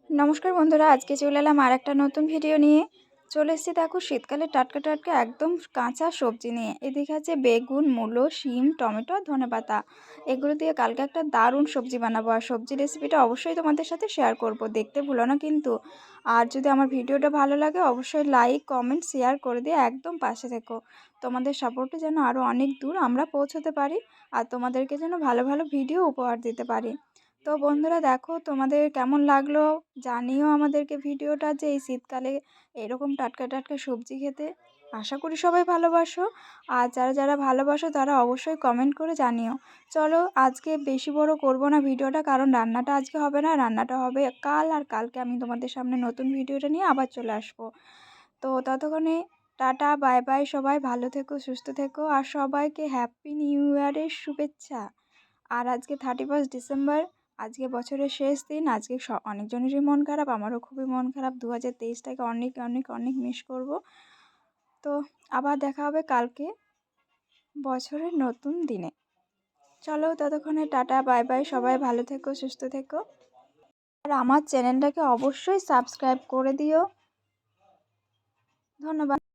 নমস্কার বন্ধুরা, আজকে চলে এলাম আর একটা নতুন ভিডিও নিয়ে। চলে এসেছি দেখো শীতকালে টাটকা টাটকা একদম কাঁচা সবজি নিয়ে। এদিকে আছে বেগুন, মূলো, শিম, টমেটো, ধনেপাতা। এগুলো দিয়ে কালকে একটা দারুণ সবজি বানাবো, আর সবজি রেসিপিটা অবশ্যই তোমাদের সাথে শেয়ার করব, দেখতে ভুলো না কিন্তু। আর যদি আমার ভিডিওটা ভালো লাগে অবশ্যই লাইক, কমেন্ট, শেয়ার করে দিয়ে একদম পাশে থেকো। তোমাদের সাপোর্টে যেন আরও অনেক দূর আমরা পৌঁছতে পারি, আর তোমাদেরকে যেন ভালো ভালো ভিডিও উপহার দিতে পারি। তো বন্ধুরা দেখো, তোমাদের কেমন লাগলো জানিও আমাদেরকে ভিডিওটা, যে এই শীতকালে এরকম টাটকা টাটকা সবজি খেতে। আশা করি সবাই ভালোবাসো, আর যারা যারা ভালোবাসো তারা অবশ্যই কমেন্ট করে জানিও। চলো আজকে বেশি বড় করব না ভিডিওটা, কারণ রান্নাটা আজকে হবে না, রান্নাটা হবে কাল, আর কালকে আমি তোমাদের সামনে নতুন ভিডিওটা নিয়ে আবার চলে আসবো। তো ততক্ষণে টাটা, বাই বাই, সবাই ভালো থেকো, সুস্থ থেকো, আর সবাইকে হ্যাপি নিউ ইয়ারের শুভেচ্ছা। আর আজকে 31 ডিসেম্বর, আজকে বছরের শেষ দিন। আজকে অনেকজনেরই মন খারাপ, আমারও খুবই মন খারাপ। 2023টাকে অনেক অনেক অনেক মিস করব। তো আবার দেখা হবে কালকে বছরের নতুন দিনে। চলো ততক্ষণে টাটা, বাই বাই, সবাই ভালো থেকো, সুস্থ থেকো, আর আমার চ্যানেলটাকে অবশ্যই সাবস্ক্রাইব করে দিও। ধন্যবাদ।